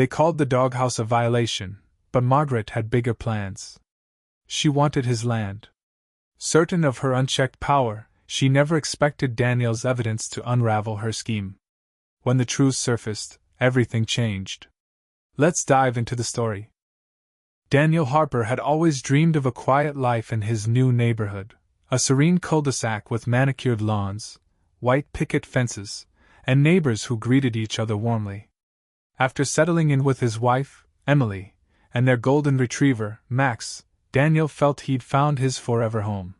They called the doghouse a violation, but Margaret had bigger plans. She wanted his land. Certain of her unchecked power, she never expected Daniel's evidence to unravel her scheme. When the truth surfaced, everything changed. Let's dive into the story. Daniel Harper had always dreamed of a quiet life in his new neighborhood, a serene cul-de-sac with manicured lawns, white picket fences, and neighbors who greeted each other warmly. After settling in with his wife, Emily, and their golden retriever, Max, Daniel felt he'd found his forever home.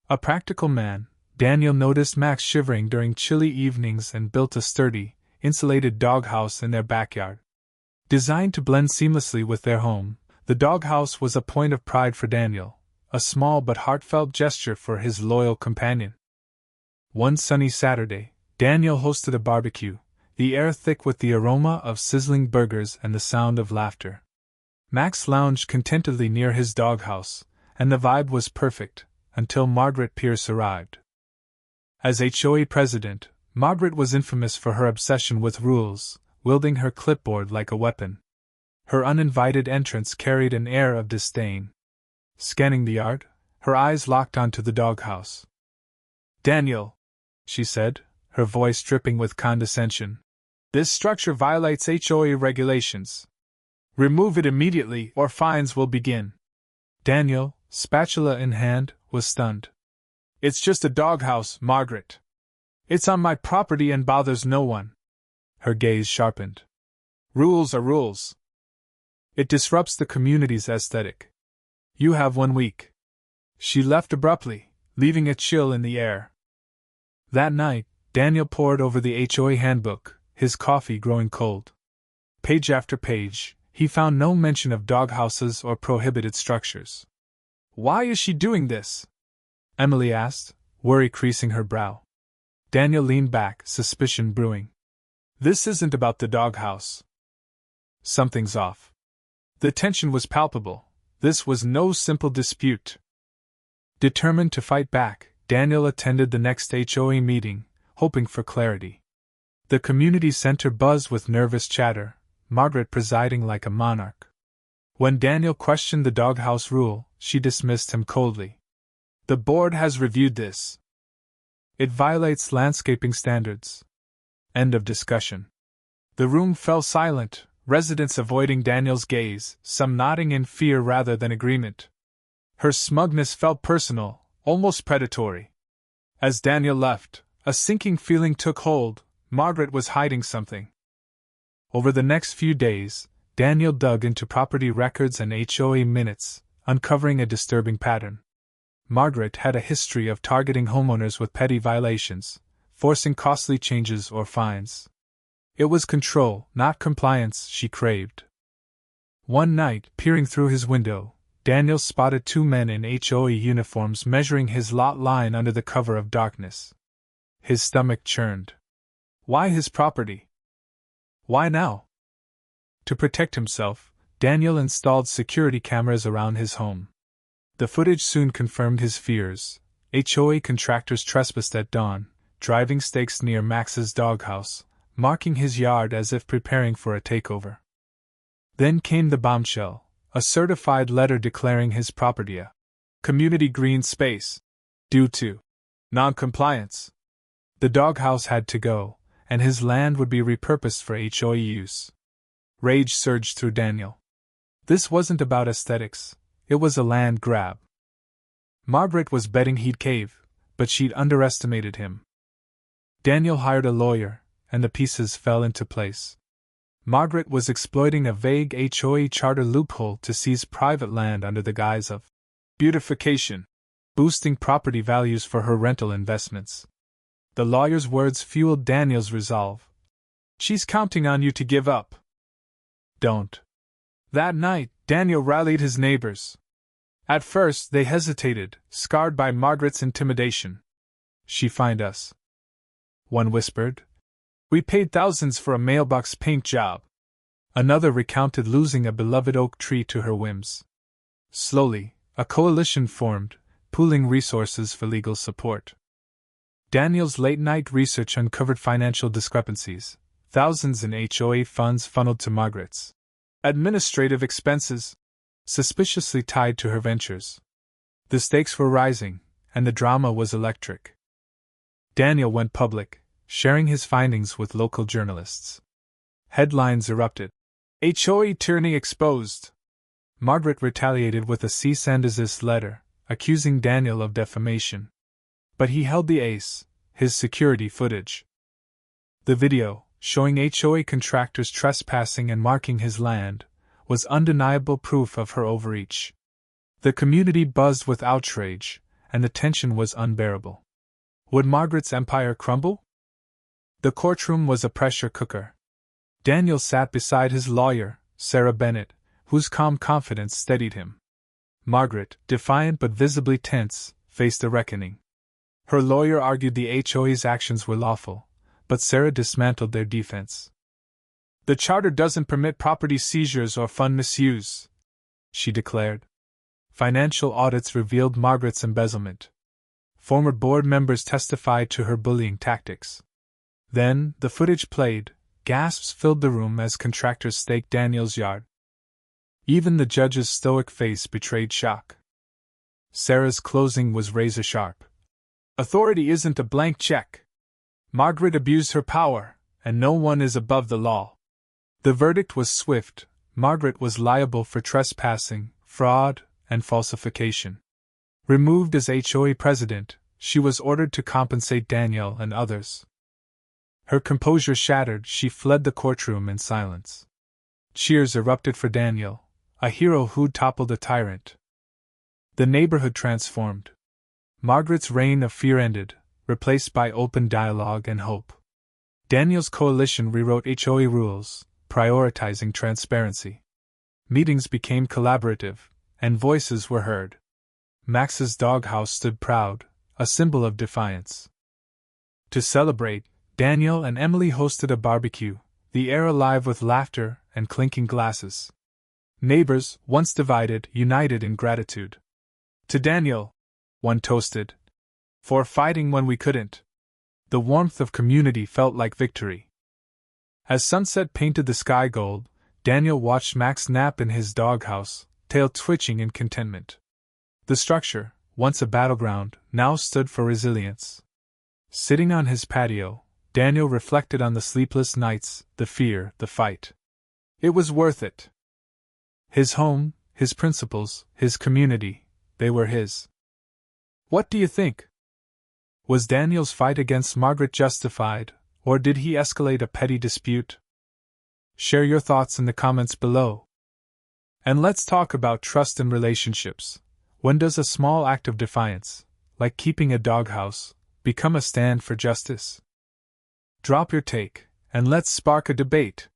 A practical man, Daniel noticed Max shivering during chilly evenings and built a sturdy, insulated doghouse in their backyard. Designed to blend seamlessly with their home, the doghouse was a point of pride for Daniel, a small but heartfelt gesture for his loyal companion. One sunny Saturday, Daniel hosted a barbecue, the air thick with the aroma of sizzling burgers and the sound of laughter. Max lounged contentedly near his doghouse, and the vibe was perfect, until Margaret Pierce arrived. As HOA president, Margaret was infamous for her obsession with rules, wielding her clipboard like a weapon. Her uninvited entrance carried an air of disdain. Scanning the yard, her eyes locked onto the doghouse. "Daniel," she said, her voice dripping with condescension, "this structure violates HOA regulations. Remove it immediately or fines will begin." Daniel, spatula in hand, was stunned. "It's just a doghouse, Margaret. It's on my property and bothers no one." Her gaze sharpened. "Rules are rules. It disrupts the community's aesthetic. You have 1 week." She left abruptly, leaving a chill in the air. That night, Daniel pored over the HOA handbook, his coffee growing cold. Page after page, he found no mention of doghouses or prohibited structures. "Why is she doing this?" Emily asked, worry creasing her brow. Daniel leaned back, suspicion brewing. "This isn't about the doghouse. Something's off." The tension was palpable. This was no simple dispute. Determined to fight back, Daniel attended the next HOA meeting, hoping for clarity. The community center buzzed with nervous chatter, Margaret presiding like a monarch. When Daniel questioned the doghouse rule, she dismissed him coldly. "The board has reviewed this. It violates landscaping standards." End of discussion. The room fell silent, residents avoiding Daniel's gaze, some nodding in fear rather than agreement. Her smugness felt personal, almost predatory. As Daniel left, a sinking feeling took hold. Margaret was hiding something. Over the next few days, Daniel dug into property records and HOA minutes, uncovering a disturbing pattern. Margaret had a history of targeting homeowners with petty violations, forcing costly changes or fines. It was control, not compliance, she craved. One night, peering through his window, Daniel spotted 2 men in HOA uniforms measuring his lot line under the cover of darkness. His stomach churned. Why his property? Why now? To protect himself, Daniel installed security cameras around his home. The footage soon confirmed his fears. HOA contractors trespassed at dawn, driving stakes near Max's doghouse, marking his yard as if preparing for a takeover. Then came the bombshell, a certified letter declaring his property a community green space due to non-compliance. The doghouse had to go, and his land would be repurposed for HOA use. Rage surged through Daniel. This wasn't about aesthetics, it was a land grab. Margaret was betting he'd cave, but she'd underestimated him. Daniel hired a lawyer, and the pieces fell into place. Margaret was exploiting a vague HOA charter loophole to seize private land under the guise of beautification, boosting property values for her rental investments. The lawyer's words fueled Daniel's resolve. "She's counting on you to give up." "Don't." That night, Daniel rallied his neighbors. At first, they hesitated, scarred by Margaret's intimidation. "She fined us," one whispered. "We paid thousands for a mailbox paint job." Another recounted losing a beloved oak tree to her whims. Slowly, a coalition formed, pooling resources for legal support. Daniel's late-night research uncovered financial discrepancies, thousands in HOA funds funneled to Margaret's administrative expenses, suspiciously tied to her ventures. The stakes were rising, and the drama was electric. Daniel went public, sharing his findings with local journalists. Headlines erupted. HOA tyranny exposed. Margaret retaliated with a cease and desist letter, accusing Daniel of defamation. But he held the ace, his security footage. The video, showing HOA contractors trespassing and marking his land, was undeniable proof of her overreach. The community buzzed with outrage, and the tension was unbearable. Would Margaret's empire crumble? The courtroom was a pressure cooker. Daniel sat beside his lawyer, Sarah Bennett, whose calm confidence steadied him. Margaret, defiant but visibly tense, faced a reckoning. Her lawyer argued the HOA's actions were lawful, but Sarah dismantled their defense. "The charter doesn't permit property seizures or fund misuse," she declared. Financial audits revealed Margaret's embezzlement. Former board members testified to her bullying tactics. Then, the footage played, gasps filled the room as contractors staked Daniel's yard. Even the judge's stoic face betrayed shock. Sarah's closing was razor-sharp. "Authority isn't a blank check. Margaret abused her power, and no one is above the law." The verdict was swift. Margaret was liable for trespassing, fraud, and falsification. Removed as HOA president, she was ordered to compensate Daniel and others. Her composure shattered, she fled the courtroom in silence. Cheers erupted for Daniel, a hero who'd toppled a tyrant. The neighborhood transformed. Margaret's reign of fear ended, replaced by open dialogue and hope. Daniel's coalition rewrote HOA rules, prioritizing transparency. Meetings became collaborative, and voices were heard. Max's Doghouse stood proud, a symbol of defiance. To celebrate, Daniel and Emily hosted a barbecue, the air alive with laughter and clinking glasses. Neighbors, once divided, united in gratitude. "To Daniel," one toasted, "for fighting when we couldn't." The warmth of community felt like victory. As sunset painted the sky gold, Daniel watched Max nap in his doghouse, tail twitching in contentment. The structure, once a battleground, now stood for resilience. Sitting on his patio, Daniel reflected on the sleepless nights, the fear, the fight. It was worth it. His home, his principles, his community, they were his. What do you think? Was Daniel's fight against Margaret justified, or did he escalate a petty dispute? Share your thoughts in the comments below. And let's talk about trust in relationships. When does a small act of defiance, like keeping a doghouse, become a stand for justice? Drop your take, and let's spark a debate.